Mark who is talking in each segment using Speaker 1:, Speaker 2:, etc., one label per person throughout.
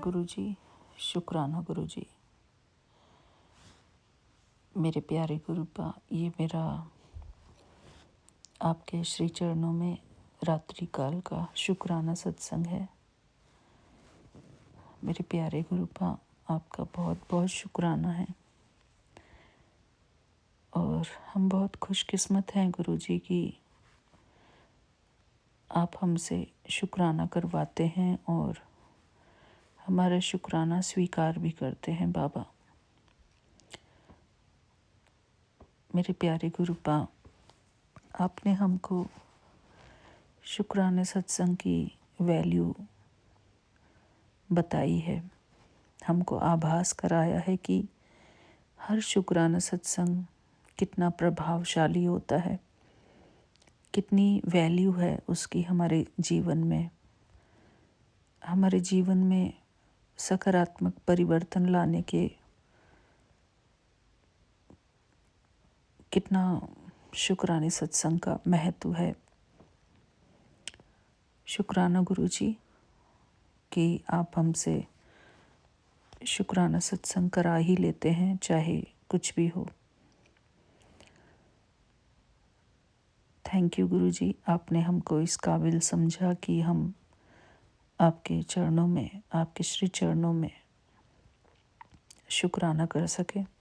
Speaker 1: गुरुजी, शुक्राना गुरुजी। मेरे प्यारे गुरुपा, ये मेरा आपके श्री चरणों में रात्रि काल का शुक्राना सत्संग है। मेरे प्यारे गुरुपा, आपका बहुत बहुत शुक्राना है और हम बहुत खुशकिस्मत हैं गुरुजी कि आप हमसे शुक्राना करवाते हैं और हमारा शुक्राना स्वीकार भी करते हैं बाबा। मेरे प्यारे गुरुपा, आपने हमको शुक्राने सत्संग की वैल्यू बताई है, हमको आभास कराया है कि हर शुक्राना सत्संग कितना प्रभावशाली होता है, कितनी वैल्यू है उसकी हमारे जीवन में सकारात्मक परिवर्तन लाने के कितना शुक्राने सत्संग का महत्व है। शुक्राना गुरुजी कि आप हमसे शुक्राना सत्संग करा ही लेते हैं, चाहे कुछ भी हो। थैंक यू गुरुजी, आपने हमको इस काबिल समझा कि हम आपके चरणों में, आपके श्री चरणों में शुक्राना कर सके।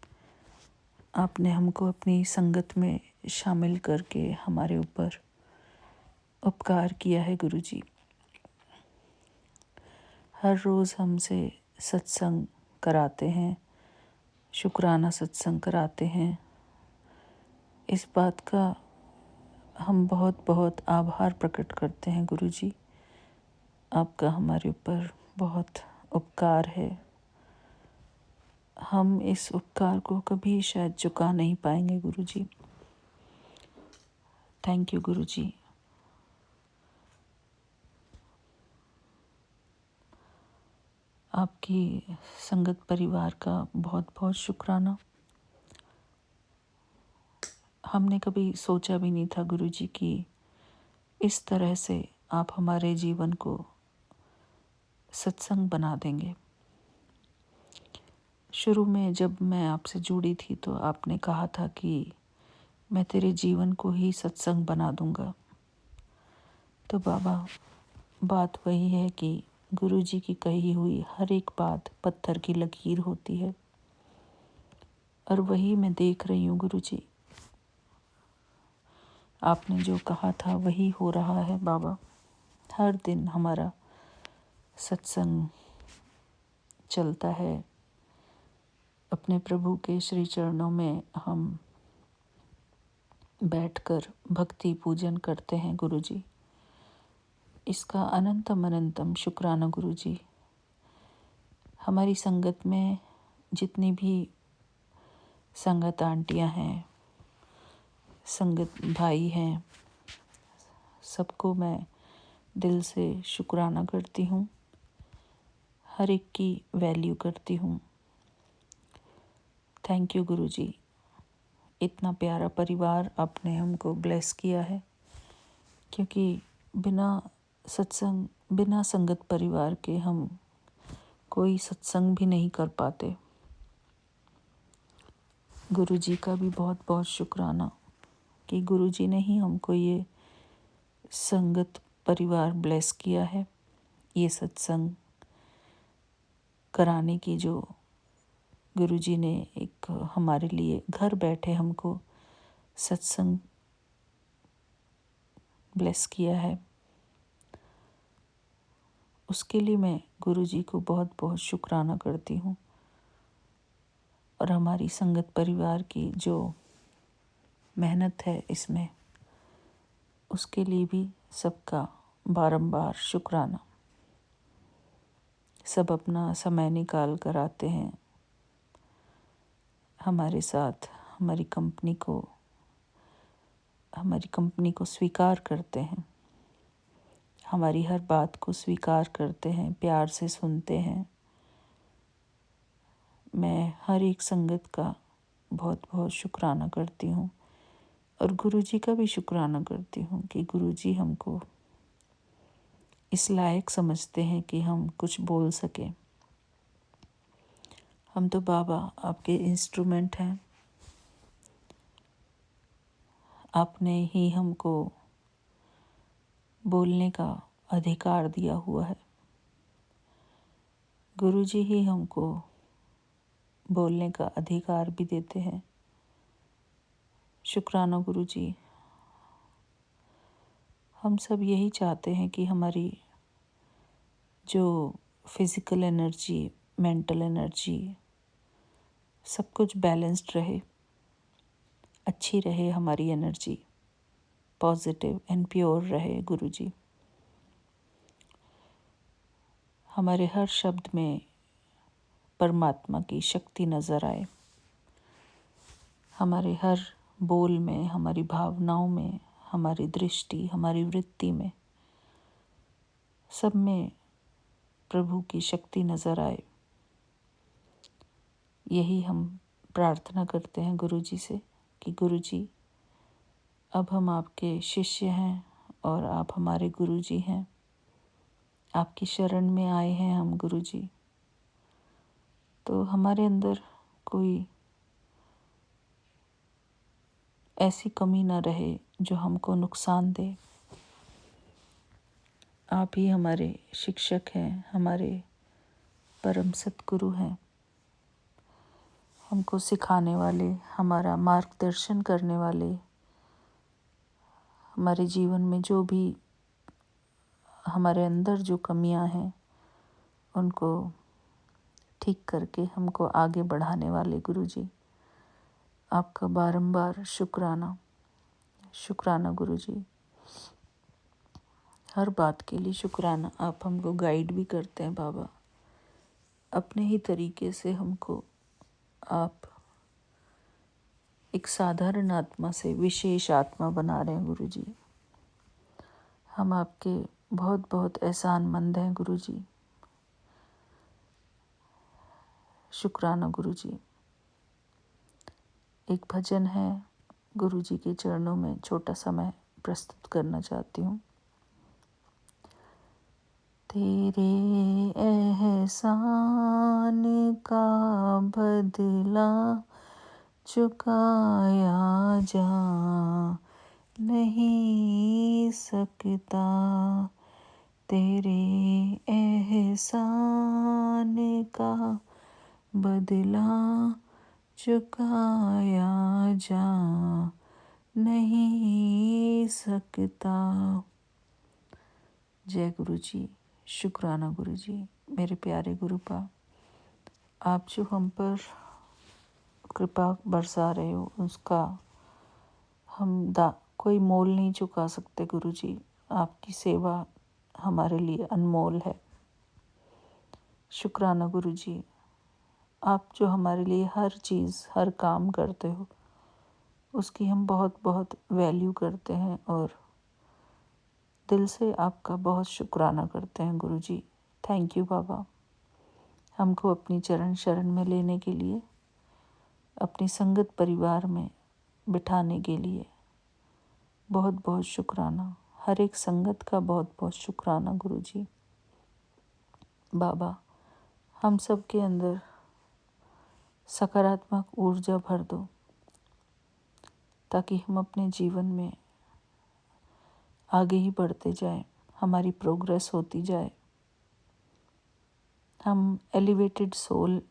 Speaker 1: आपने हमको अपनी संगत में शामिल करके हमारे ऊपर उपकार किया है गुरुजी। हर रोज़ हमसे सत्संग कराते हैं, शुक्राना सत्संग कराते हैं। इस बात का हम बहुत बहुत आभार प्रकट करते हैं गुरुजी। आपका हमारे ऊपर बहुत उपकार है। हम इस उपकार को कभी शायद चुका नहीं पाएंगे गुरुजी। थैंक यू गुरुजी। आपकी संगत परिवार का बहुत बहुत शुक्राना। हमने कभी सोचा भी नहीं था गुरुजी कि इस तरह से आप हमारे जीवन को सत्संग बना देंगे। शुरू में जब मैं आपसे जुड़ी थी तो आपने कहा था कि मैं तेरे जीवन को ही सत्संग बना दूंगा। तो बाबा, बात वही है कि गुरुजी की कही हुई हर एक बात पत्थर की लकीर होती है और वही मैं देख रही हूँ गुरुजी। आपने जो कहा था वही हो रहा है बाबा। हर दिन हमारा सत्संग चलता है। अपने प्रभु के श्री चरणों में हम बैठकर भक्ति पूजन करते हैं गुरुजी। इसका अनंतम अनंतम शुक्राना गुरुजी। हमारी संगत में जितनी भी संगत आंटियां हैं, संगत भाई हैं, सबको मैं दिल से शुक्राना करती हूँ। हर एक की वैल्यू करती हूँ। थैंक यू गुरुजी। इतना प्यारा परिवार आपने हमको ब्लेस किया है, क्योंकि बिना संगत परिवार के हम कोई सत्संग भी नहीं कर पाते। गुरुजी का भी बहुत बहुत शुक्राना कि गुरुजी ने ही हमको ये संगत परिवार ब्लेस किया है। ये सत्संग कराने की जो गुरुजी ने एक हमारे लिए घर बैठे हमको सत्संग ब्लेस किया है, उसके लिए मैं गुरुजी को बहुत बहुत शुक्राना करती हूँ। और हमारी संगत परिवार की जो मेहनत है इसमें, उसके लिए भी सबका बारंबार शुक्राना। सब अपना समय निकाल कर आते हैं हमारे साथ, हमारी कंपनी को स्वीकार करते हैं, हमारी हर बात को स्वीकार करते हैं, प्यार से सुनते हैं। मैं हर एक संगत का बहुत बहुत शुक्राना करती हूँ और गुरुजी का भी शुक्राना करती हूँ कि गुरुजी हमको इस लायक समझते हैं कि हम कुछ बोल सकें। हम तो बाबा आपके इंस्ट्रूमेंट हैं। आपने ही हमको बोलने का अधिकार दिया हुआ है। गुरुजी ही हमको बोलने का अधिकार भी देते हैं। शुक्राना गुरुजी। हम सब यही चाहते हैं कि हमारी जो फिज़िकल एनर्जी, मेंटल एनर्जी, सब कुछ बैलेंस्ड रहे, अच्छी रहे हमारी एनर्जी, पॉजिटिव एंड प्योर रहे गुरुजी। हमारे हर शब्द में परमात्मा की शक्ति नज़र आए, हमारे हर बोल में, हमारी भावनाओं में, हमारी दृष्टि, हमारी वृत्ति में, सब में प्रभु की शक्ति नज़र आए। यही हम प्रार्थना करते हैं गुरुजी से कि गुरुजी, अब हम आपके शिष्य हैं और आप हमारे गुरुजी हैं। आपकी शरण में आए हैं हम गुरुजी। तो हमारे अंदर कोई ऐसी कमी ना रहे जो हमको नुकसान दे। आप ही हमारे शिक्षक हैं, हमारे परम सतगुरु हैं, हमको सिखाने वाले, हमारा मार्गदर्शन करने वाले, हमारे जीवन में जो भी हमारे अंदर जो कमियां हैं उनको ठीक करके हमको आगे बढ़ाने वाले गुरुजी, आपका बारंबार शुक्राना। शुक्राना गुरुजी, हर बात के लिए शुक्राना। आप हमको गाइड भी करते हैं बाबा, अपने ही तरीके से हमको आप एक साधारण आत्मा से विशेष आत्मा बना रहे हैं गुरुजी। हम आपके बहुत बहुत एहसानमंद हैं गुरुजी। शुक्राना गुरुजी। एक भजन है गुरुजी के चरणों में, छोटा सा मैं प्रस्तुत करना चाहती हूँ। तेरे एहसान का बदला चुकाया जा नहीं सकता, तेरे एहसान का बदला चुकाया जा नहीं सकता। जय गुरुजी। शुक्राना गुरुजी। मेरे प्यारे गुरुपा, आप जो हम पर कृपा बरसा रहे हो उसका हम कोई मोल नहीं चुका सकते गुरुजी। आपकी सेवा हमारे लिए अनमोल है। शुक्राना गुरुजी। आप जो हमारे लिए हर चीज़, हर काम करते हो उसकी हम बहुत बहुत वैल्यू करते हैं और दिल से आपका बहुत शुक्राना करते हैं गुरुजी। थैंक यू बाबा, हमको अपनी चरण शरण में लेने के लिए, अपनी संगत परिवार में बिठाने के लिए बहुत बहुत शुक्राना। हर एक संगत का बहुत बहुत शुक्राना गुरुजी। बाबा, हम सब के अंदर सकारात्मक ऊर्जा भर दो ताकि हम अपने जीवन में आगे ही बढ़ते जाएं, हमारी प्रोग्रेस होती जाए, हम एलिवेटेड सोल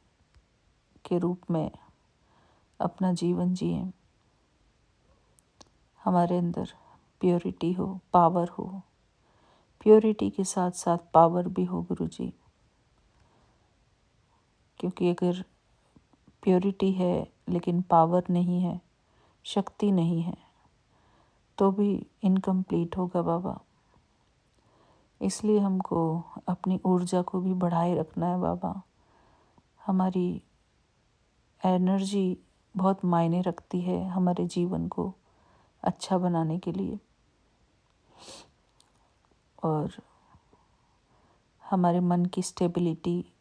Speaker 1: के रूप में अपना जीवन जिएं। हमारे अंदर प्योरिटी हो, पावर हो, प्योरिटी के साथ साथ पावर भी हो गुरुजी। क्योंकि अगर प्योरिटी है लेकिन पावर नहीं है, शक्ति नहीं है, तो भी इनकम्प्लीट होगा बाबा। इसलिए हमको अपनी ऊर्जा को भी बढ़ाए रखना है बाबा। हमारी एनर्जी बहुत मायने रखती है हमारे जीवन को अच्छा बनाने के लिए, और हमारे मन की स्टेबिलिटी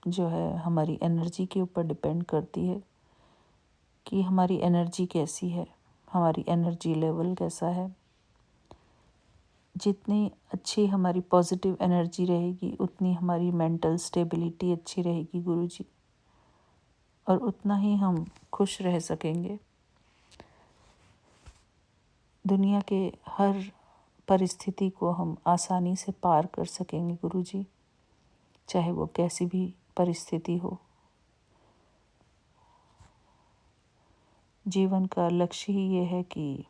Speaker 1: जो है हमारी एनर्जी के ऊपर डिपेंड करती है कि हमारी एनर्जी कैसी है, हमारी एनर्जी लेवल कैसा है। जितनी अच्छी हमारी पॉजिटिव एनर्जी रहेगी उतनी हमारी मेंटल स्टेबिलिटी अच्छी रहेगी गुरुजी। और उतना ही हम खुश रह सकेंगे। दुनिया के हर परिस्थिति को हम आसानी से पार कर सकेंगे गुरुजी, चाहे वो कैसी भी परिस्थिति हो। जीवन का लक्ष्य ही ये है कि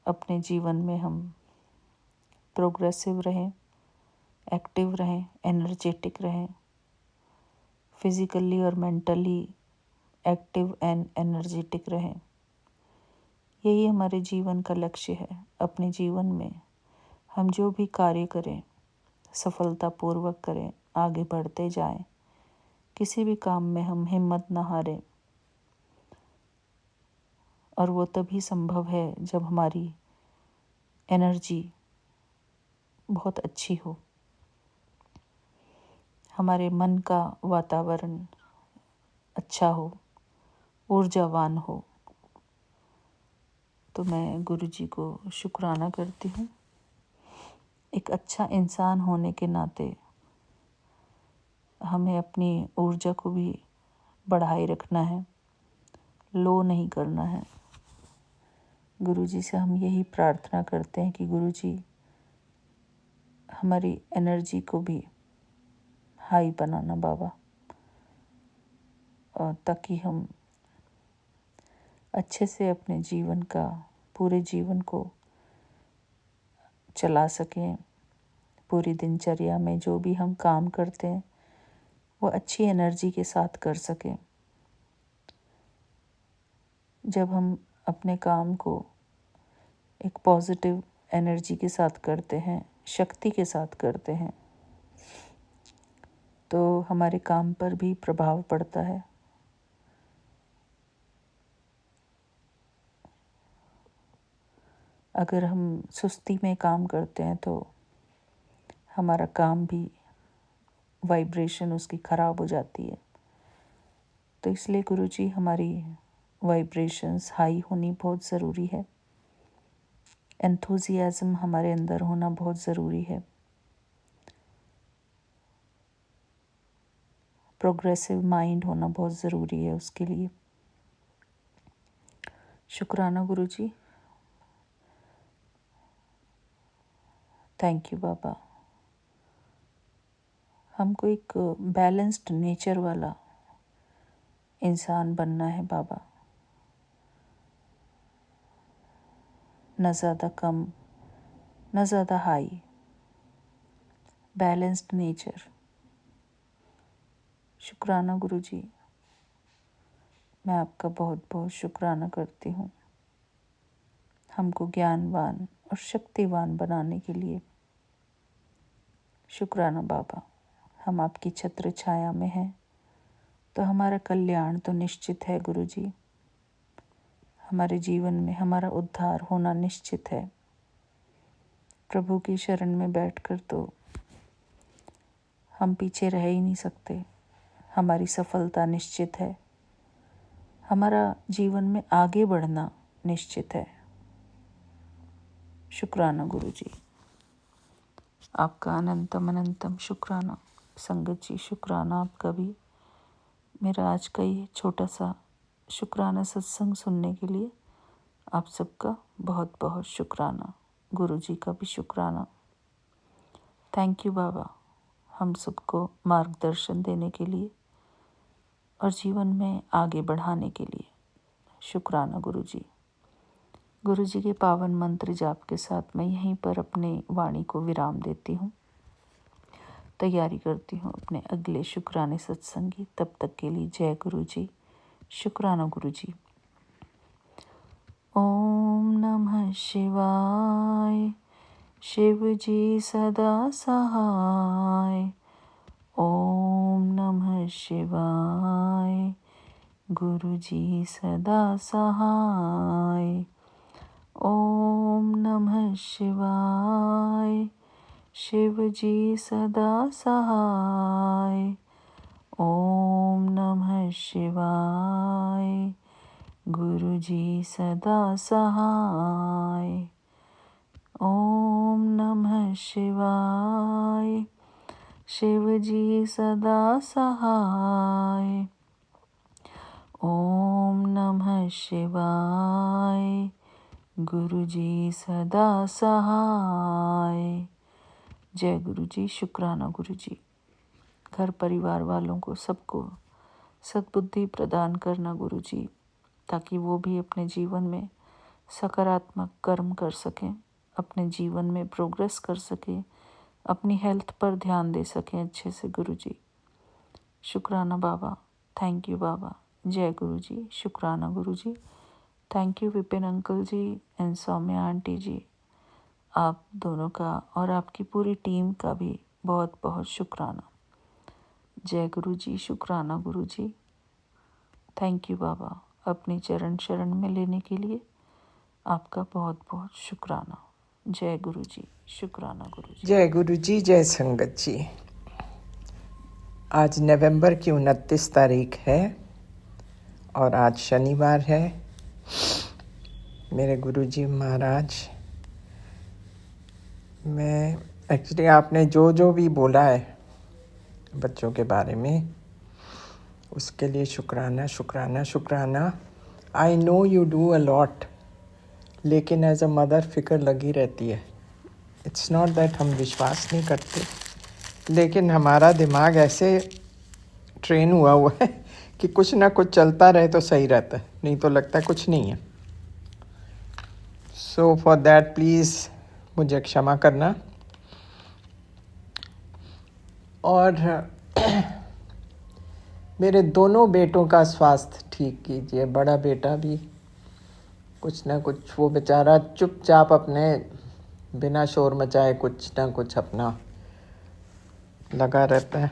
Speaker 1: अपने जीवन में हम प्रोग्रेसिव रहें, एक्टिव रहें, एनर्जेटिक रहें, फिजिकली और मेंटली एक्टिव एंड एनर्जेटिक रहें। यही हमारे जीवन का लक्ष्य है। अपने जीवन में हम जो भी कार्य करें सफलतापूर्वक करें, आगे बढ़ते जाएं। किसी भी काम में हम हिम्मत न हारें, और वो तभी संभव है जब हमारी एनर्जी बहुत अच्छी हो, हमारे मन का वातावरण अच्छा हो, ऊर्जावान हो। तो मैं गुरुजी को शुक्राना करती हूँ। एक अच्छा इंसान होने के नाते हमें अपनी ऊर्जा को भी बढ़ाए रखना है, लो नहीं करना है। गुरुजी से हम यही प्रार्थना करते हैं कि गुरुजी हमारी एनर्जी को भी हाई बनाना बाबा, और ताकि हम अच्छे से अपने जीवन का, पूरे जीवन को चला सकें। पूरी दिनचर्या में जो भी हम काम करते हैं वो अच्छी एनर्जी के साथ कर सकें। जब हम अपने काम को एक पॉजिटिव एनर्जी के साथ करते हैं, शक्ति के साथ करते हैं, तो हमारे काम पर भी प्रभाव पड़ता है। अगर हम सुस्ती में काम करते हैं तो हमारा काम भी, वाइब्रेशन उसकी ख़राब हो जाती है। तो इसलिए गुरुजी हमारी वाइब्रेशंस हाई होनी बहुत ज़रूरी है। एंथुजियाज्म हमारे अंदर होना बहुत ज़रूरी है। प्रोग्रेसिव माइंड होना बहुत ज़रूरी है उसके लिए। शुक्राना गुरुजी। थैंक यू बाबा। हमको एक बैलेंस्ड नेचर वाला इंसान बनना है बाबा, न ज़्यादा कम न ज़्यादा हाई, बैलेंस्ड नेचर। शुक्राना गुरुजी, मैं आपका बहुत बहुत शुक्राना करती हूँ हमको ज्ञानवान और शक्तिवान बनाने के लिए। शुक्राना बाबा। हम आपकी छत्र छाया में हैं तो हमारा कल्याण तो निश्चित है गुरुजी। हमारे जीवन में हमारा उद्धार होना निश्चित है। प्रभु की शरण में बैठकर तो हम पीछे रह ही नहीं सकते। हमारी सफलता निश्चित है। हमारा जीवन में आगे बढ़ना निश्चित है। शुक्राना गुरुजी। आपका अनंतम अनंतम शुक्राना। संगत जी शुक्राना आपका भी। मेरा आज का ये छोटा सा शुक्राना सत्संग सुनने के लिए आप सबका बहुत बहुत शुक्राना। गुरुजी का भी शुक्राना। थैंक यू बाबा, हम सबको मार्गदर्शन देने के लिए और जीवन में आगे बढ़ाने के लिए। शुक्राना गुरुजी। गुरुजी के पावन मंत्र जाप के साथ मैं यहीं पर अपने वाणी को विराम देती हूँ। तैयारी करती हूँ अपने अगले शुक्राने सत्संग की। तब तक के लिए जय गुरुजी। शुक्राना गुरुजी। ओम नमः शिवाय। शिव जी सदा सहाय। ओम नमः शिवाय। गुरु जी सदा सहाय। ओम नमः शिवाय। शिव जी सदा सहाय। ओम नमः शिवाय। गुरु जी सदा सहाय। ओम नमः शिवाय। शिव जी सदा सहाय। ओम नमः शिवाय। गुरु जी सदा सहाय। जय गुरु जी। शुक्राना गुरु जी। घर परिवार वालों को सबको सद्बुद्धि प्रदान करना गुरु जी, ताकि वो भी अपने जीवन में सकारात्मक कर्म कर सकें, अपने जीवन में प्रोग्रेस कर सकें, अपनी हेल्थ पर ध्यान दे सकें अच्छे से गुरु जी। शुक्राना बाबा। थैंक यू बाबा। जय गुरु जी। शुक्राना गुरु जी। Thank you Vipin uncle ji and Saumya aunty ji. आप दोनों का और आपकी पूरी टीम का भी बहुत बहुत शुक्राना। जय गुरु जी। शुक्राना गुरु जी। थैंक यू बाबा। अपनी चरण शरण में लेने के लिए आपका बहुत बहुत शुक्राना। जय गुरु जी। शुक्राना गुरु जी।
Speaker 2: जय गुरु जी, जय संगत जी। आज नवंबर की 29 तारीख है और आज शनिवार है। मेरे गुरु जी महाराज, मैं एक्चुअली आपने जो जो भी बोला है बच्चों के बारे में, उसके लिए शुक्राना शुक्राना शुक्राना। I know you do a lot, लेकिन एज अ मदर फिक्र लगी रहती है। इट्स नॉट दैट हम विश्वास नहीं करते, लेकिन हमारा दिमाग ऐसे ट्रेन हुआ है कि कुछ ना कुछ चलता रहे तो सही रहता है, नहीं तो लगता है कुछ नहीं है। सो फॉर दैट प्लीज़ मुझे क्षमा करना। और मेरे दोनों बेटों का स्वास्थ्य ठीक कीजिए। बड़ा बेटा भी कुछ ना कुछ, वो बेचारा चुपचाप अपने बिना शोर मचाए कुछ ना कुछ अपना लगा रहता है।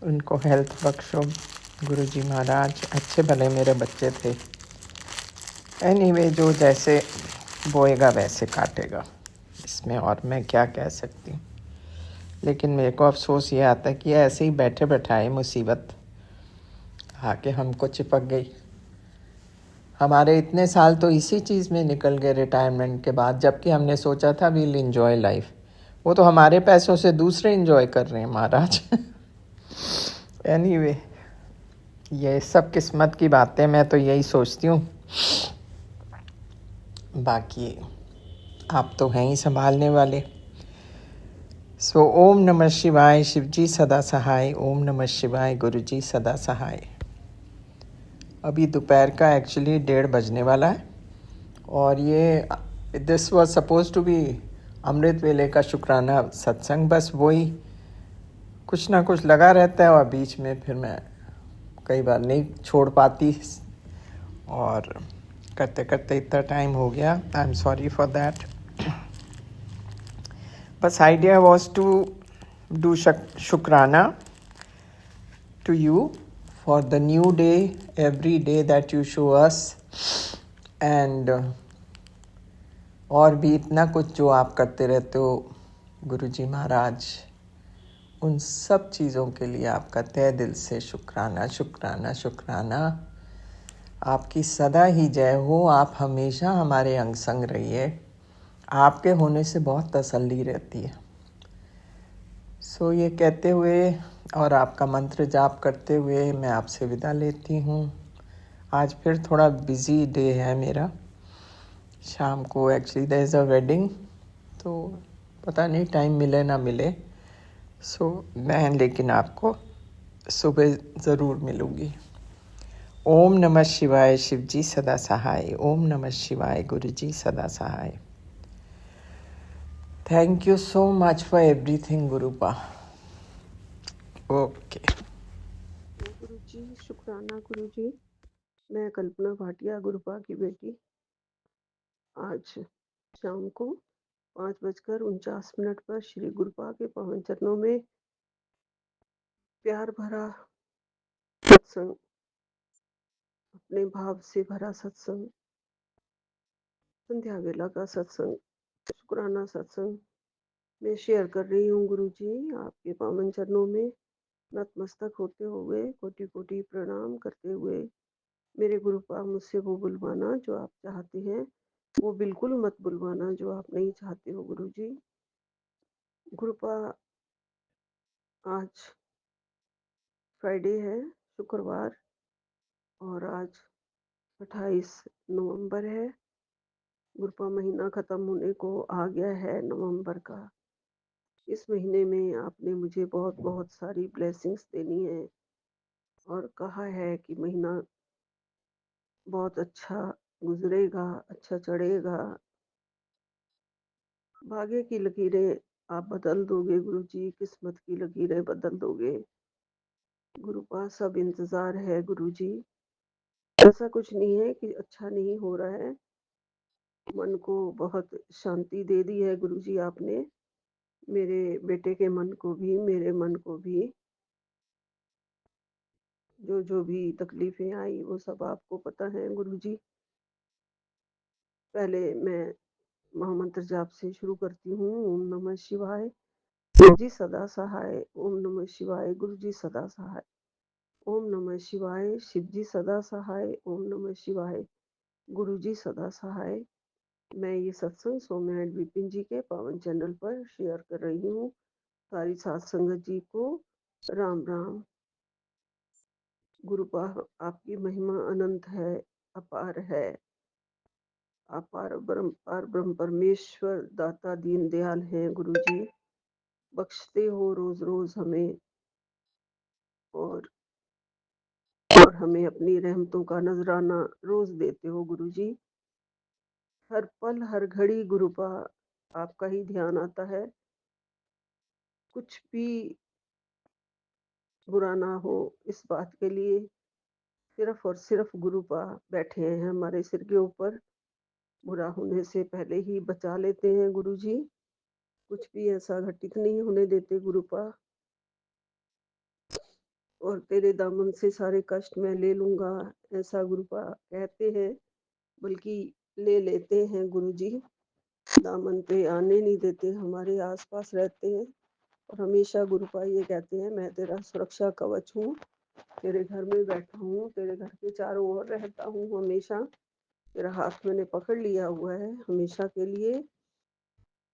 Speaker 2: उनको हेल्थ बख्शो गुरुजी महाराज। अच्छे भले मेरे बच्चे थे। एनीवे, जो जैसे बोएगा वैसे काटेगा, इसमें और मैं क्या कह सकती हूँ। लेकिन मेरे को अफसोस ये आता है कि ऐसे ही बैठे बैठाए मुसीबत आके हमको चिपक गई। हमारे इतने साल तो इसी चीज़ में निकल गए रिटायरमेंट के बाद, जबकि हमने सोचा था वील एंजॉय लाइफ। वो तो हमारे पैसों से दूसरे एंजॉय कर रहे हैं महाराज। एनीवे, ये सब किस्मत की बातें, मैं तो यही सोचती हूँ। बाकी आप तो हैं ही संभालने वाले। सो ओम नमः शिवाय। शिव जी सदा सहाय। ओम नमः शिवाय। गुरु जी सदा सहाय। अभी दोपहर का एक्चुअली 1:30 बजने वाला है और ये this was suppose to be अमृत वेले का शुक्राना सत्संग। बस वही कुछ ना कुछ लगा रहता है और बीच में फिर मैं कई बार नहीं छोड़ पाती, और करते करते इतना टाइम हो गया। I am sorry for that. बस आइडिया वॉज टू डू शुक्राना to you for the new day, every day that you show us, and और भी इतना कुछ जो आप करते रहते हो गुरुजी महाराज, उन सब चीज़ों के लिए आपका तहे दिल से शुक्राना शुक्राना शुक्राना। आपकी सदा ही जय हो। आप हमेशा हमारे अंग संग रहिए। आपके होने से बहुत तसल्ली रहती है। सो ये कहते हुए और आपका मंत्र जाप करते हुए मैं आपसे विदा लेती हूँ। आज फिर थोड़ा बिजी डे है मेरा। शाम को actually there is a wedding, तो पता नहीं टाइम मिले ना मिले। सो मैं लेकिन आपको सुबह ज़रूर मिलूँगी। ओम नमः शिवाय। शिव जी सदा सहाय। ओम नमः शिवाय। गुरु जी सदा सहाय। Thank you so much for everything गुरुपा। ओके।
Speaker 3: गुरु जी शुक्राना गुरु जी। मैं कल्पना भाटिया गुरुपा की बेटी। आज शाम को 5:49 पर श्री गुरुपा के पावन चरणों में प्यार भरा सत्संग, अपने भाव से भरा सत्संग, संध्या वेला का सत्संग, शुक्राना सत्संग मैं शेयर कर रही हूँ। गुरु जी आपके पावन चरणों में नतमस्तक होते हुए कोटि कोटि प्रणाम करते हुए, मेरे गुरुपा मुझसे वो बुलवाना जो आप चाहते हैं, वो बिल्कुल मत बुलवाना जो आप नहीं चाहते हो गुरु जी। गुरुपा आज फ्राइडे है, शुक्रवार, और आज 28 नवंबर है। गुरुपा महीना खत्म होने को आ गया है नवंबर का। इस महीने में आपने मुझे बहुत बहुत सारी ब्लेसिंग्स देनी है और कहा है कि महीना बहुत अच्छा गुजरेगा, अच्छा चढ़ेगा। भाग्य की लकीरें आप बदल दोगे गुरुजी, किस्मत की लकीरें बदल दोगे। गुरुपा सब इंतजार है गुरुजी। ऐसा कुछ नहीं है कि अच्छा नहीं हो रहा है। मन को बहुत शांति दे दी है गुरुजी आपने, मेरे बेटे के मन को भी, मेरे मन को भी। जो जो भी तकलीफें आई वो सब आपको पता है गुरुजी। पहले मैं महामंत्र जाप से शुरू करती हूँ। ओम नमः शिवाय, गुरु जी सदा सहाय। ओम नमः शिवाय, गुरु जी सदा सहाय। ओम नमः शिवाय, शिव जी सदा सहाय। ओम नमः शिवाय, गुरु जी सदा सहाय। मैं ये सत्संग सौम्या एंड विपिन जी के पावन चैनल पर शेयर कर रही हूँ। सारी सात संगत जी को राम राम। गुरुपा आपकी महिमा अनंत है, अपार है। आप पार ब्रह्म परमेश्वर दाता दीन दयाल हैं गुरु जी। बख्शते हो रोज रोज हमें, और हमें अपनी रहमतों का नजराना रोज देते हो गुरु जी। हर पल हर घड़ी गुरुपा आपका ही ध्यान आता है। कुछ भी बुरा ना हो इस बात के लिए सिर्फ और सिर्फ गुरुपा बैठे हैं हमारे सिर के ऊपर। बुरा होने से पहले ही बचा लेते हैं गुरु जी। कुछ भी ऐसा घटित नहीं होने देते गुरुपा। और तेरे दामन से सारे कष्ट मैं ले लूंगा, ऐसा गुरुपा कहते हैं, बल्कि ले लेते हैं गुरु जी। दामन पे आने नहीं देते, हमारे आसपास रहते हैं। और हमेशा गुरुपा ये कहते हैं, मैं तेरा सुरक्षा कवच हूँ, तेरे घर में बैठा हूँ, तेरे घर के चारों ओर रहता हूँ हमेशा। तेरा हाथ मैंने पकड़ लिया हुआ है हमेशा के लिए।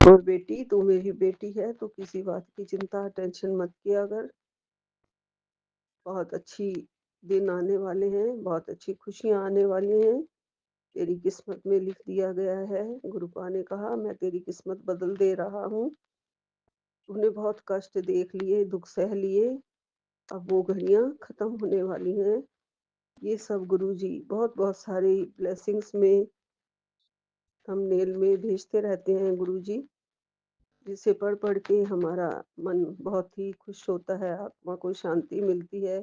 Speaker 3: और बेटी, तू मेरी बेटी है, तो किसी बात की चिंता टेंशन मत किया अगर। बहुत अच्छी दिन आने वाले हैं, बहुत अच्छी खुशियां आने वाली हैं। तेरी किस्मत में लिख दिया गया है। गुरुपा ने कहा, मैं तेरी किस्मत बदल दे रहा हूँ। तूने बहुत कष्ट देख लिए, दुख सह लिए, अब वो घड़ियां खत्म होने वाली हैं। ये सब गुरुजी बहुत बहुत सारी ब्लेसिंग्स में थंबनेल में भेजते रहते हैं गुरुजी, जिसे पढ़ पढ़ के हमारा मन बहुत ही खुश होता है, आत्मा को शांति मिलती है।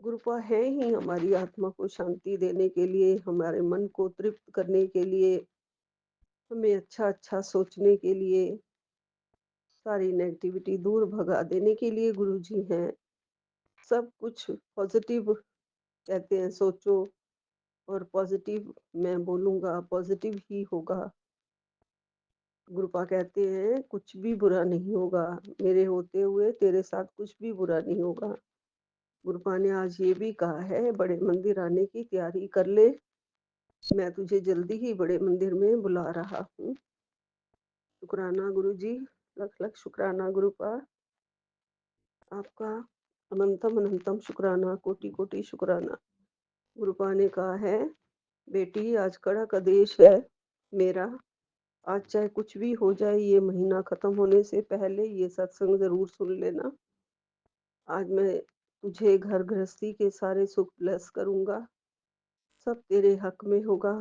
Speaker 3: गुरुपा है ही हमारी आत्मा को शांति देने के लिए, हमारे मन को तृप्त करने के लिए, हमें अच्छा अच्छा सोचने के लिए, सारी नेगेटिविटी दूर भगा देने के लिए गुरुजी हैं। सब कुछ पॉजिटिव कहते हैं, सोचो और पॉजिटिव मैं बोलूंगा, पॉजिटिव ही होगा। गुरुपा कहते हैं, कुछ भी बुरा नहीं होगा, मेरे होते हुए तेरे साथ कुछ भी बुरा नहीं होगा। गुरुपा ने आज ये भी कहा है, बड़े मंदिर आने की तैयारी कर ले, मैं तुझे जल्दी ही बड़े मंदिर में बुला रहा हूँ। शुक्राना गुरुजी, लख लख शुक्राना गुरुपा आपका। अनंतम अनंतम शुक्राना, कोटि कोटि शुक्राना। गुरुपा ने कहा है, बेटी आज कड़क आदेश है मेरा, आज चाहे कुछ भी हो जाए, ये महीना खत्म होने से पहले ये सत्संग जरूर सुन लेना। आज मैं तुझे घर गृहस्थी के सारे सुख ब्लेस करूंगा। सब तेरे हक में होगा,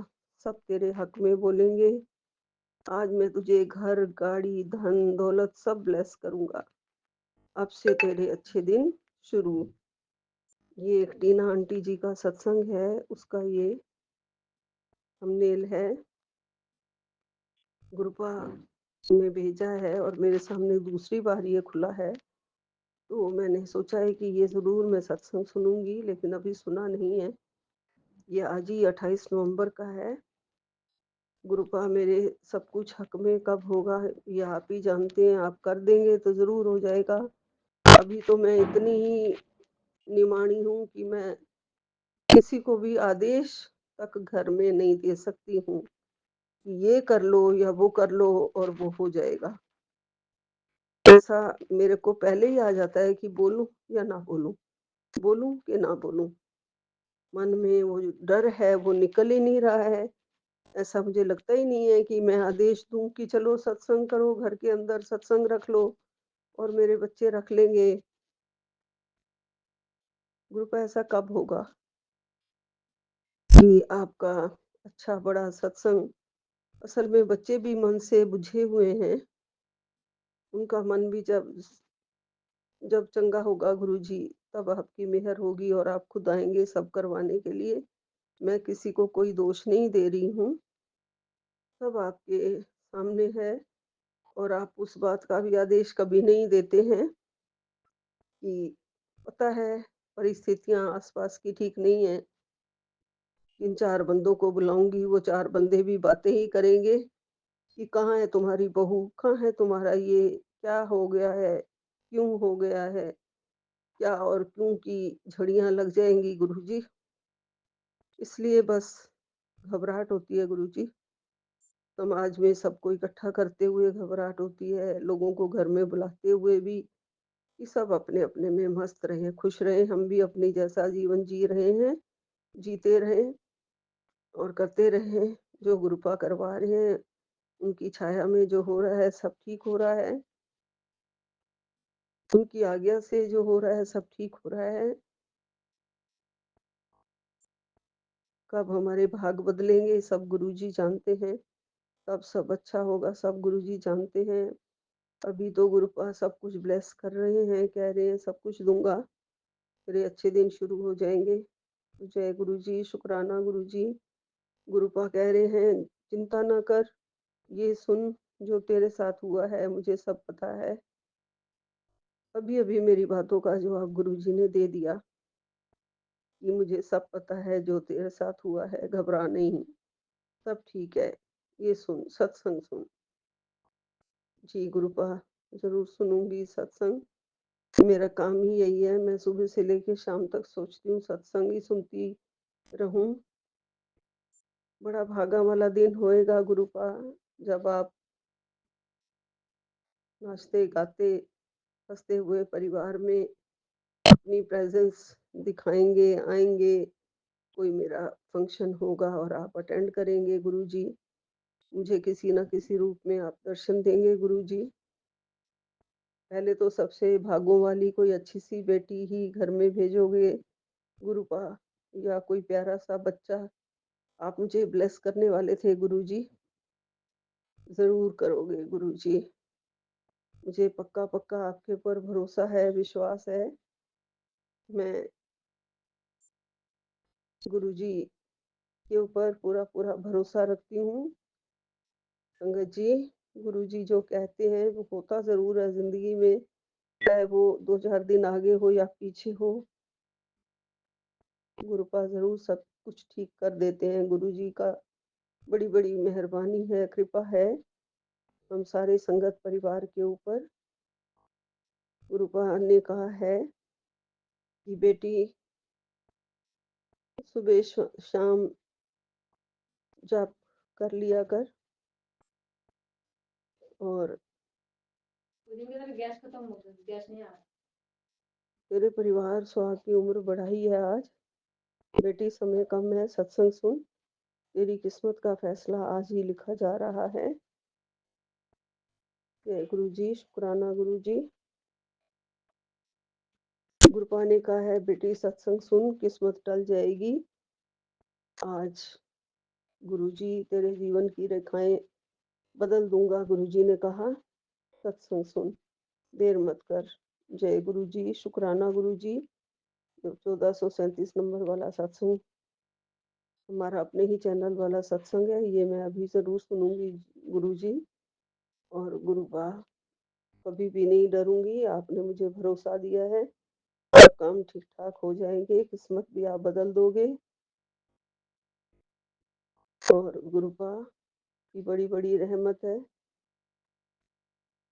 Speaker 3: सब तेरे हक में बोलेंगे। आज मैं तुझे घर, गाड़ी, धन दौलत सब ब्लेस करूंगा। अब से तेरे अच्छे दिन शुरू। ये एक टीना आंटी जी का सत्संग है, उसका ये थंबनेल है। गुरुपा ने भेजा है और मेरे सामने दूसरी बार ये खुला है, तो मैंने सोचा है कि ये जरूर मैं सत्संग सुनूंगी, लेकिन अभी सुना नहीं है। ये आज ही 28 नवंबर का है। गुरुपा मेरे सब कुछ हक में कब होगा ये आप ही जानते हैं, आप कर देंगे तो जरूर हो जाएगा। अभी तो मैं इतनी ही निमाणी हूँ कि मैं किसी को भी आदेश तक घर में नहीं दे सकती हूँ कि ये कर लो या वो कर लो और वो हो जाएगा। ऐसा मेरे को पहले ही आ जाता है कि बोलूं या ना बोलूं, बोलूं कि ना बोलूं। मन में वो जो डर है वो निकल ही नहीं रहा है। ऐसा मुझे लगता ही नहीं है कि मैं आदेश दूं कि चलो सत्संग करो, घर के अंदर सत्संग रख लो और मेरे बच्चे रख लेंगे। ग्रुप ऐसा कब होगा कि आपका अच्छा बड़ा सत्संग, असल में बच्चे भी मन से बुझे हुए हैं। उनका मन भी जब चंगा होगा गुरुजी, तब आपकी मेहर होगी और आप खुद आएंगे सब करवाने के लिए। मैं किसी को कोई दोष नहीं दे रही हूँ, सब आपके सामने है। और आप उस बात का भी आदेश कभी नहीं देते हैं कि पता है परिस्थितियां आसपास की ठीक नहीं है। इन 4 बंदों को बुलाऊंगी, वो 4 बंदे भी बातें ही करेंगे कि कहाँ है तुम्हारी बहू, कहाँ है तुम्हारा ये, क्या हो गया है, क्यों हो गया है, क्या और क्यों की झड़ियां लग जाएंगी गुरुजी। इसलिए बस घबराहट होती है गुरुजी। समाज में सबको इकट्ठा करते हुए घबराहट होती है, लोगों को घर में बुलाते हुए भी, कि सब अपने अपने में मस्त रहे, खुश रहे, हम भी अपनी जैसा जीवन जी रहे हैं, जीते रहें और करते रहें। जो गुरुपा करवा रहे हैं उनकी छाया में जो हो रहा है सब ठीक हो रहा है, उनकी आज्ञा से जो हो रहा है सब ठीक हो रहा है। कब हमारे भाग बदलेंगे सब गुरुजी जानते हैं, कब सब अच्छा होगा सब गुरुजी जानते हैं। अभी तो गुरुपा सब कुछ ब्लेस कर रहे हैं, कह रहे हैं सब कुछ दूंगा, तेरे अच्छे दिन शुरू हो जाएंगे। जय गुरुजी, शुक्राना गुरुजी। गुरुपा कह रहे हैं चिंता ना कर, ये सुन, जो तेरे साथ हुआ है मुझे सब पता है। अभी अभी मेरी बातों का जवाब गुरुजी ने दे दिया कि मुझे सब पता है जो तेरे साथ हुआ है, घबरा नहीं, सब ठीक है, ये सुन, सत्संग सुन। जी गुरुपा, जरूर सुनूंगी सत्संग। मेरा काम ही यही है, मैं सुबह से लेकर शाम तक सोचती हूँ सत्संग ही सुनती रहूं। बड़ा भागा वाला दिन होएगा गुरुपा, जब आप नाचते गाते हंसते हुए परिवार में अपनी प्रेजेंस दिखाएंगे, आएंगे। कोई मेरा फंक्शन होगा और आप अटेंड करेंगे गुरुजी, मुझे किसी ना किसी रूप में आप दर्शन देंगे गुरुजी। पहले तो सबसे भागों वाली कोई अच्छी सी बेटी ही घर में भेजोगे गुरुपा, या कोई प्यारा सा बच्चा आप मुझे ब्लेस करने वाले थे गुरुजी, जरूर करोगे गुरुजी। मुझे पक्का पक्का आपके ऊपर भरोसा है, विश्वास है। मैं गुरुजी के ऊपर पूरा पूरा भरोसा रखती हूँ। संगत जी, गुरुजी जो कहते हैं वो होता जरूर है जिंदगी में, चाहे वो 2-4 दिन आगे हो या पीछे हो, गुरुपा जरूर सब कुछ ठीक कर देते हैं। गुरुजी का बड़ी बड़ी मेहरबानी है, कृपा है हम सारे संगत परिवार के ऊपर। गुरुपा ने कहा है कि बेटी सुबह शाम जाप कर लिया कर, और तेरे परिवार सुहाग की उम्र बढ़ाई है आज। बेटी समय कम है, सत्संग सुन, तेरी किस्मत का फैसला आज ही लिखा जा रहा है। जय गुरु जी, शुक्राना गुरु जी। गुरुपा ने कहा है बेटी सत्संग सुन, किस्मत टल जाएगी। आज गुरुजी तेरे जीवन की रेखाएं बदल दूंगा, गुरुजी ने कहा। सत्संग सुन, देर मत कर। जय गुरु जी, शुक्राना गुरु जी। 1437 नंबर वाला सत्संग हमारा अपने ही चैनल वाला सत्संग है, ये मैं अभी जरूर सुनूंगी गुरु जी। और गुरुपा कभी भी नहीं डरूंगी, आपने मुझे भरोसा दिया है, सब काम ठीक ठाक हो जाएंगे, किस्मत भी आप बदल दोगे। और गुरुपा की बड़ी बड़ी रहमत है,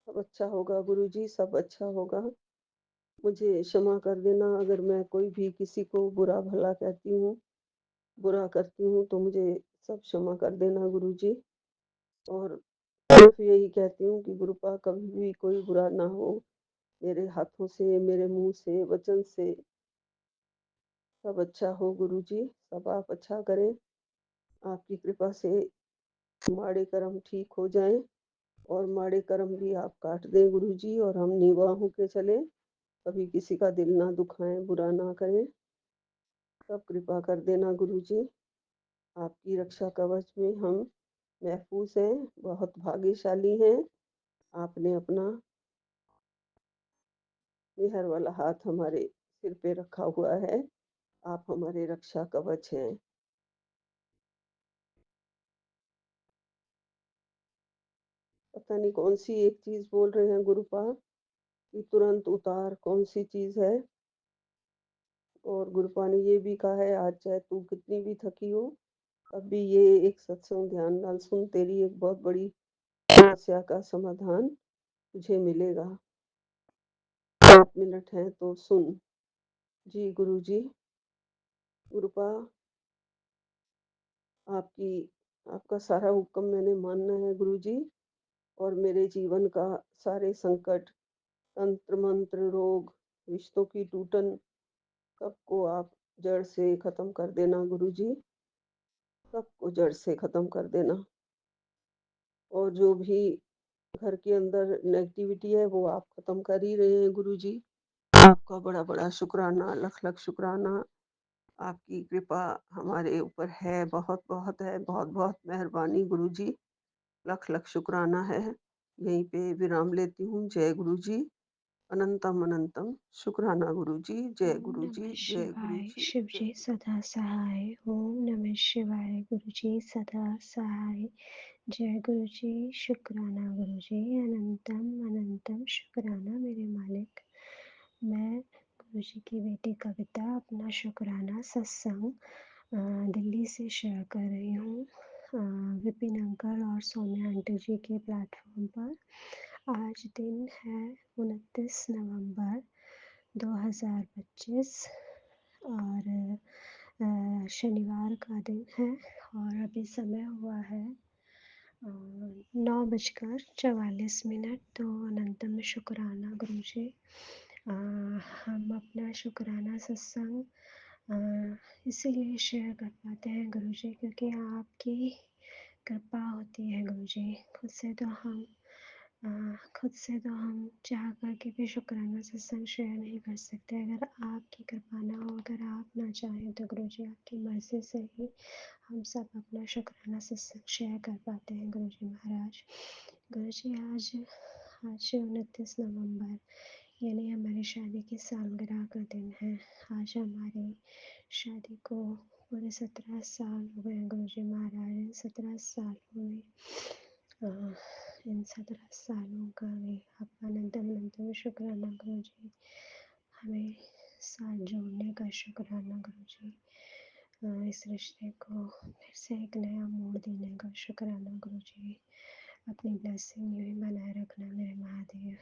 Speaker 3: सब अच्छा होगा गुरु जी, सब अच्छा होगा। मुझे क्षमा कर देना अगर मैं कोई भी किसी को बुरा भला कहती हूँ, बुरा करती हूँ, तो मुझे सब क्षमा कर देना गुरु जी। और सिर्फ यही कहती हूँ कि गुरुपा कभी भी कोई बुरा ना हो मेरे हाथों से, मेरे मुंह से, वचन से। सब अच्छा हो गुरुजी, सब आप अच्छा करें। आपकी कृपा से माड़े कर्म ठीक हो जाएं और माड़े कर्म भी आप काट दें गुरुजी, और हम निवाह होके चलें, कभी किसी का दिल ना दुखाएं, बुरा ना करें। सब कृपा कर देना गुरुजी। आपकी रक्षा कवच में हम महफूज हैं, बहुत भाग्यशाली हैं। आपने अपना मेहर वाला हाथ हमारे सिर पे रखा हुआ है। आप हमारे रक्षा कवच हैं। पता नहीं कौन सी एक चीज बोल रहे हैं गुरुपाल कि तुरंत उतार, कौन सी चीज है। और गुरुपा ने ये भी कहा है, आज चाहे तू कितनी भी थकी हो, तब भी ये एक सत्संग ध्यान डाल सुन, तेरी एक बहुत बड़ी समस्या का समाधान तुझे मिलेगा। 7 मिनट है तो सुन। जी गुरुजी। गुरुपा, आपकी आपका सारा हुक्म मैंने मानना है गुरुजी, और मेरे जीवन का सारे संकट, तंत्र मंत्र, रोग, रिश्तों की टूटन, सबको आप जड़ से खत्म कर देना गुरुजी। सबको जड़ से खत्म कर देना। और जो भी घर के अंदर नेगेटिविटी है वो आप खत्म कर ही रहे हैं गुरुजी। आपका बड़ा बड़ा शुक्राना, लख लख शुक्राना। आपकी कृपा हमारे ऊपर है, बहुत बहुत है, बहुत बहुत मेहरबानी गुरुजी। लख लख शुक्राना है। यहीं पे विराम लेती हूँ। जय गुरुजी। अनंतम अनंतम शुक्राना गुरुजी। जय
Speaker 4: ओम
Speaker 3: गुरुजी,
Speaker 4: नमः
Speaker 3: जय
Speaker 4: शिवाय।
Speaker 3: गुरुजी,
Speaker 4: शिव
Speaker 3: जय
Speaker 4: जी
Speaker 3: गुरु।
Speaker 4: सदा सहाय। ओम नमः शिवाय। गुरु जी सदा सहाय। जय गुरु जी। शुक्राना गुरु जी। अनंतम अनंतम शुक्राना मेरे मालिक। मैं गुरु जी की बेटी कविता अपना शुक्राना सत्संग दिल्ली से शेयर कर रही हूँ, विपिन अंकल और सोनिया आंटी जी के प्लेटफॉर्म पर। आज दिन है 29 नवंबर 2025 और शनिवार का दिन है, और अभी समय हुआ है 9:44। तो अनंतम शुक्राना गुरु जी। हम अपना शुक्राना सत्संग इसीलिए शेयर कर पाते हैं गुरु जी, क्योंकि आपकी कृपा होती है गुरु जी। खुद से तो हम चाह करके भी शुक्राना सत्संग शेयर नहीं कर सकते। अगर आपकी कृपा ना हो, अगर आप ना चाहें, तो गुरु जी आपकी मर्ज़ी से ही हम सब अपना शुक्राना सत्संग शेयर कर पाते हैं गुरु जी महाराज। गुरु जी आज 29 नवंबर यानी हमारी शादी की सालगिरह का दिन है। आज हमारी शादी को पूरे 17 साल हो गए गुरु जी महाराज। इन 17 सालों में इन 17 सालों का भी आपका अनंतम अनंतम शुक्राना गुरु जी। हमें साथ जोड़ने का शुक्राना गुरु जी। इस रिश्ते को फिर से एक नया मोड़ देने का शुक्राना गुरु जी। अपनी ब्लेसिंग यूँ ही बनाए रखना मेरे महादेव।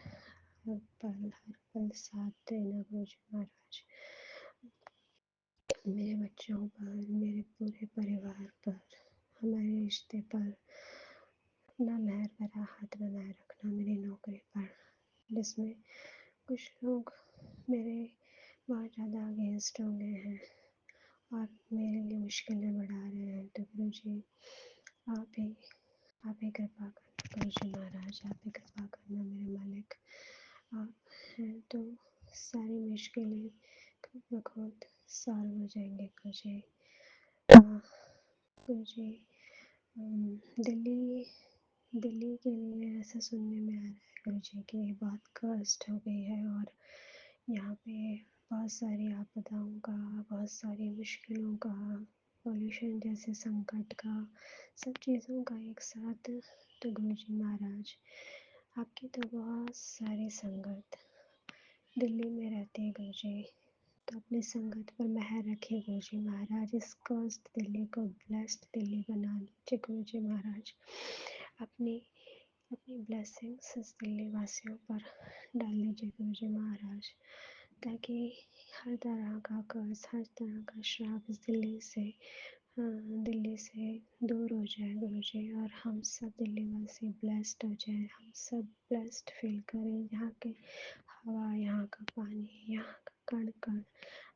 Speaker 4: हर पल साथ देना गुरु जी महाराज। मेरे बच्चों पर, मेरे पूरे परिवार पर, हमारे रिश्ते पर अपना मेहर भरा हाथ बनाए रखना। मेरी नौकरी पर, जिसमें कुछ लोग मेरे बहुत ज़्यादा अगेंस्ट हो गए हैं और मेरे लिए मुश्किलें बढ़ा रहे हैं, तो गुरु जी आप ही कृपा करना गुरु जी महाराज। आप ही कृपा करना मेरे मालिक। आप हैं तो सारी मुश्किलें खुद ब खुद सॉल्व हो जाएंगे गुरु जी। गुरु जी दिल्ली दिल्ली के लिए ऐसा सुनने में आ रहा है गुरु जी कि बहुत कष्ट हो गई है, और यहाँ पे बहुत सारी आपदाओं का, बहुत सारी मुश्किलों का, पॉल्यूशन जैसे संकट का, सब चीज़ों का एक साथ। तो गुरु जी महाराज आपकी तो बहुत सारी संगत दिल्ली में रहती है गुरु जी, तो अपनी संगत पर मेहर रखिए गुरु जी महाराज। इस कष्ट दिल्ली को ब्लेस्ड दिल्ली बना लीजिए गुरु जी महाराज। अपनी अपनी ब्लेसिंग्स इस दिल्ली वासियों पर डाल लीजिए गुरु जी महाराज, ताकि हर तरह का कर्ज, हर तरह का श्राप इस दिल्ली से दिल्ली से दूर हो जाए गुरुजी, और हम सब दिल्ली वासी ब्लेस्ड हो जाए। हम सब ब्लेस्ड फील करें। यहाँ के हवा, यहाँ का पानी, यहाँ का कण कण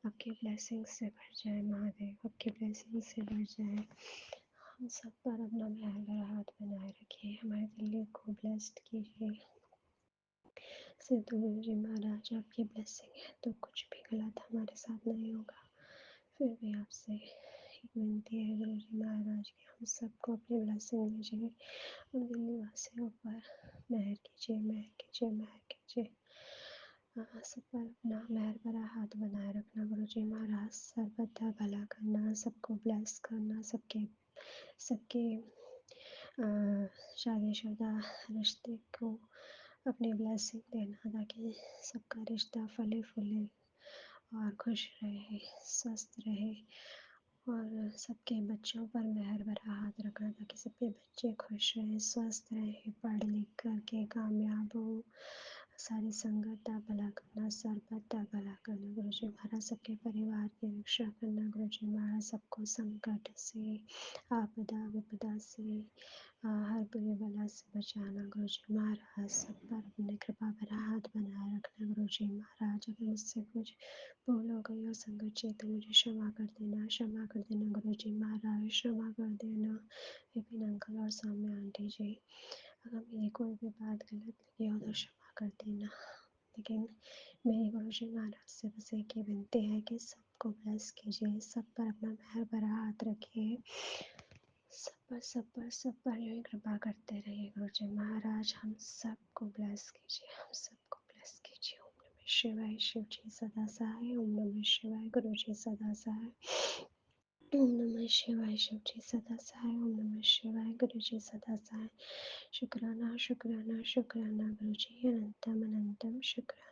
Speaker 4: आपकी ब्लेसिंग से भर जाए। महादेव आपकी ब्लेसिंग से भर जाए। हम सब पर अपना मेहर भरा हाथ बनाए रखिए। हमारे दिल्ली को ब्लेस्ड कीजिए। सिद्धू गुरु जी महाराज आपकी ब्लेसिंग है तो कुछ भी गलत हमारे साथ नहीं होगा। फिर भी आपसे एक विनती है गुरु जी महाराज की हम सबको अपनी ब्लेसिंग दीजिए। हम दिल्ली वासियों पर मेहर कीजिए, मेहर कीजिए, मेहर कीजिए। सब पर अपना मेहर भरा हाथ बनाए रखना गुरु जी महाराज। सर्वदा भला करना, सबको ब्लेस करना, सबके सबके शादीशुदा रिश्ते को अपनी ब्लेसिंग देना, ताकि सबका रिश्ता फले फूले और खुश रहे, स्वस्थ रहे। और सबके बच्चों पर मेहर भरा हाथ रखना, ताकि सबके बच्चे खुश रहें, स्वस्थ रहें, पढ़ लिख करके कामयाब हो। सारी संगत का भला करना, सर्वत का भला करना गुरु जी महाराज। सबके परिवार की रक्षा करना गुरु जी महाराज। सबको संकट से, आपदा विपदा से, हर बुरी बला से बचाना गुरु जी महाराज। सब पर अपने कृपा भरा हाथ बनाए रखना गुरु जी महाराज। अगर मुझसे कुछ भूल हो गई और संगत चेतन मुझे क्षमा कर देना, क्षमा कर देना गुरु जी महाराज, क्षमा कर देना। विपिन अंकल और सौम्या आंटी जी, अगर मेरी कोई भी बात गलत लगी हो तो क्षमा कर देना। लेकिन मेरी गुरु जी महाराज से बस एक ही विनती है कि सबको ब्लेस कीजिए, सब पर अपना मेहर भरा हाथ रखिए। सब पर सब पर सब पर यूँ ही कृपा करते रहिए गुरु जी महाराज। हम सबको ब्लेस कीजिए, हम सबको ब्लेस कीजिए। ओम नमः शिवाय। शिव जी सदा सहाय। ओम नमः शिवाय। गुरु जी सदा सहाय। ओम नमः शिवाय। शिव जी सदा सहाय। ओम नमः शिवाय। गुरु जी सदा सहाय। शुक्राना शुक्राना शुक्राना गुरु जी, अनंतम अनंतम शुक्राना।